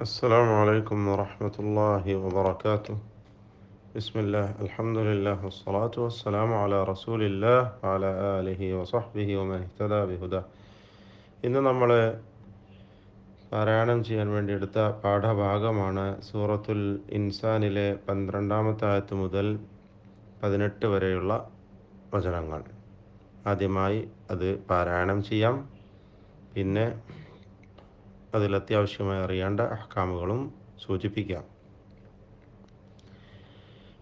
السلام عليكم ورحمة الله وبركاته. بسم الله الحمد لله والصلاة والسلام على رسول الله وعلى آله وصحبه ومن اهتدى بهداه. ഇന്ന് നമ്മൾ പാരായണം ചെയ്യാൻ വേണ്ടി എടുത്ത പാഠഭാഗമാണ് സൂറത്തുൽ ഇൻസാനിലെ 12-ാമത്തെ ആയത്ത് മുതൽ 18 വരെയുള്ള വചനങ്ങൾ. ആദ്യമായി അത് പാരായണം ചെയ്യാം. പിന്നെ അതിൽ അത്യാവശ്യമായി അറിയേണ്ട അഹ്കാമുകളും സൂചിപ്പിക്കാം.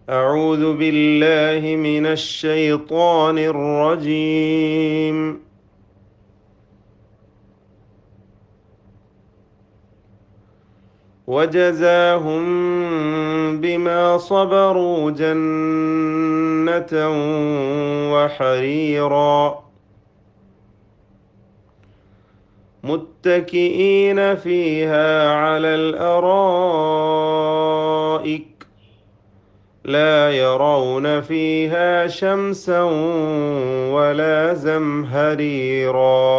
أعوذ بالله من الشيطان الرجيم. وجزاهم بما صبروا جنة وحريرا متكئين فيها على الأرائك لا يرون فيها شمسا ولا زمهريرا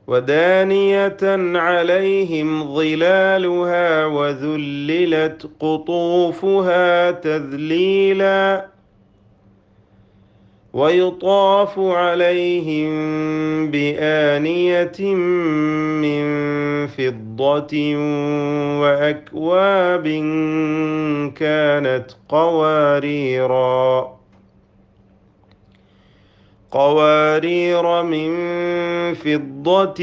ودانية عليهم ظلالها وذللت قطوفها تذليلا ويطاف عليهم بآنية من فضة وأكواب كانت قوارير من فضة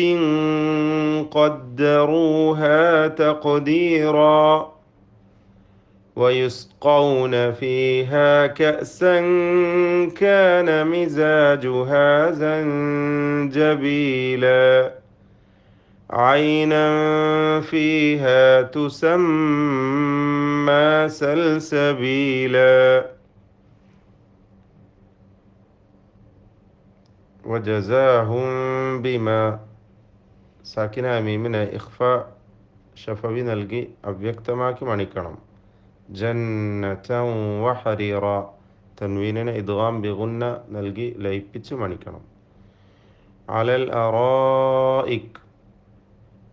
قدروها تقديرا ويسقون فيها كأسا كان مزاجها زنجبيلا عينا فيها تسمى سلسبيلا وجزاهم بما സാക്കിന മീമിനെ ഇഖ്ഫ ഷഫവി നൽകി അവ്യക്തമാക്കി മണിക്കണം. ജന്നതൻ വഹരീറ തൻവീനിനെ ഇദ്ഗാം ബിഗുന്ന നൽകി ലയിപ്പിച്ച് മണിക്കണം. അലൽ അറായിക്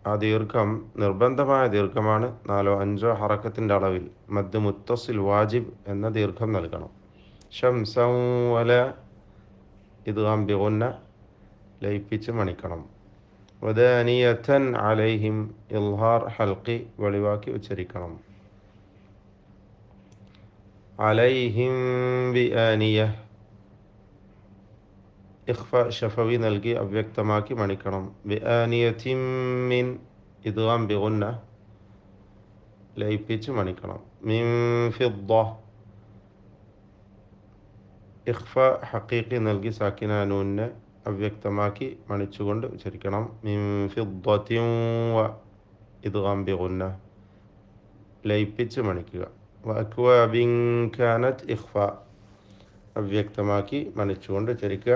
ആ ദീർഘം നിർബന്ധമായ ദീർഘമാണ്. 4-5 ഹറക്കത്തിൻ്റെ അളവിൽ മദ് മുത്തസിൽ വാജിബ് എന്ന ദീർഘം നൽകണം. ശംസൻ വല ഇദ്ഗാം ബിഗുന്ന ലയിപ്പിച്ച് മണിക്കണം. വദാനിയതൻ അലൈഹിം ഇൽഹാർ ഹൽഖി വെളിവാക്കി ഉച്ചരിക്കണം. അലൈഹിം ബിആനിയ ഇഖ്ഫ ഷഫവി നൽകി അവ്യക്തമാക്കി മണിക്കണം. ബിആനിയതിൻ മിൻ ഇദ്ഗാം ബിഗുന്ന ലയിപ്പിച്ച് മണിക്കണം. മിൻ ഫിദ്ദ ഇഖ്ഫ ഹഖീഖി നൽകി സാക്കിന നൂനിനെ അവ്യക്തമാക്കി മണിച്ചുകൊണ്ട് ഉച്ചരിക്കണം. മിൻ ഫിദ്ദത്തിൻ വ ഇദ്ഗാം ബിഗുന്ന ലയിപ്പിച്ച് മണിക്കുക. വഅക്വാബിൻ കാനത് ഇഖ്ഫ അവ്യക്തമാക്കി മണിച്ചുകൊണ്ട് ഉച്ചരിക്കുക.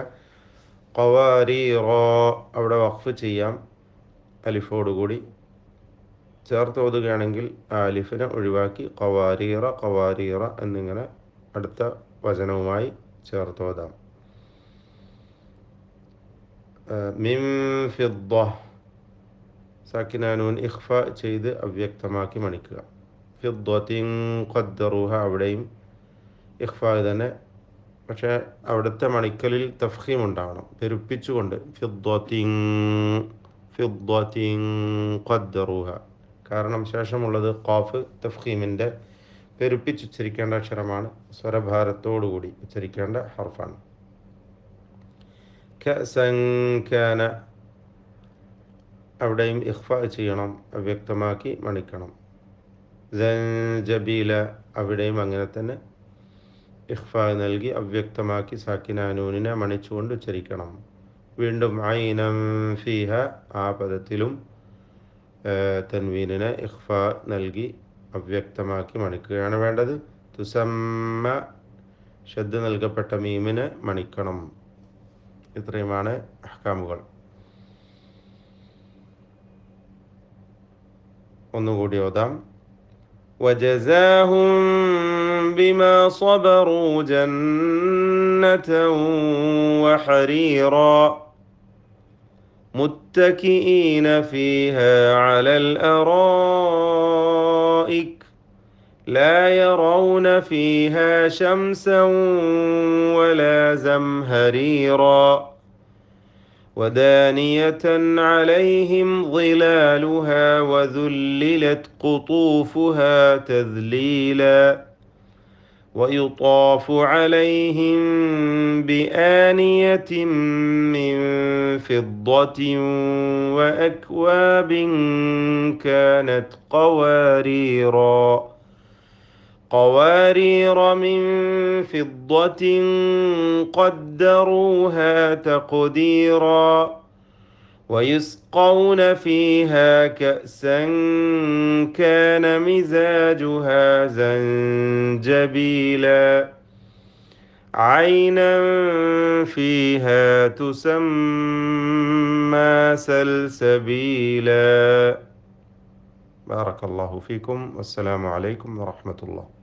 ഖവാരീറ അവിടെ വഖഫ് ചെയ്യാം. അലിഫോടുകൂടി ചേർത്ത് ഓതുകയാണെങ്കിൽ ആ അലിഫിനെ ഒഴിവാക്കി ഖവാരീറ എന്നിങ്ങനെ അടുത്ത വചനവുമായി ചേർത്ത് ഓതാം. മിൻ ഫിദ്ദ സാക്കിന നൂൻ ഇഖ്ഫ ചെയ്ത് അവ്യക്തമാക്കി മണിക്കുക. ഫിദ്ദത്തിൻ ഖദ്ദറുഹ അവിടെയും ഇഖ്ഫ തന്നെ, പക്ഷേ അവിടുത്തെ മണിക്കലിൽ തഫ്ഖീം ഉണ്ടാവണം, പെരുപ്പിച്ചുകൊണ്ട്. ഫിദ്ദത്തിൻ ഖദ്ദറുഹ കാരണം ശേഷമുള്ളത് ഖാഫ് തഫ്ഖീമിൻ്റെ പെരുപ്പിച്ചുച്ചരിക്കേണ്ട അക്ഷരമാണ്. സ്വരഭാരത്തോടുകൂടി ഉച്ചരിക്കേണ്ട ഹർഫാണ്. കഅസൻ കാന അവിടെയും ഇഖ്ഫ ചെയ്യണം, അവ്യക്തമാക്കി മണിക്കണം. സൻജബീല അവിടെയും അങ്ങനെ തന്നെ ഇഖ്ഫ നൽകി അവ്യക്തമാക്കി സാക്കിന നൂനിനെ മണിച്ചുകൊണ്ട് ഉച്ചരിക്കണം. വീണ്ടും ഐനം ഫീഹ ആ പദത്തിലും തൻവീനിനെ ഇഖ്ഫ നൽകി അവ്യക്തമാക്കി മണിക്കുകയാണ് വേണ്ടത്. തുസമ്മ ഷദ്ദ നൽകപ്പെട്ട മീമിനെ മണിക്കണം. ഇത്രയുമാണ് അഹ്കാമുകൾ. ഒന്നുകൂടി ഓതാം. وجزاهم بما صبروا جنة وحريرا متكئين فيها على الأرائك لا يرون فيها شمسا ولا زمهريرا ودانية عليهم ظلالها وذللت قطوفها تذليلا ويطاف عليهم بآنية من فضة وأكواب كانت قوارير من فضة قدروها تقديرا ويسقون فيها كأسا كان مزاجها زنجبيلا عينا فيها تسمى سلسبيلا. بارك الله فيكم والسلام عليكم ورحمة الله.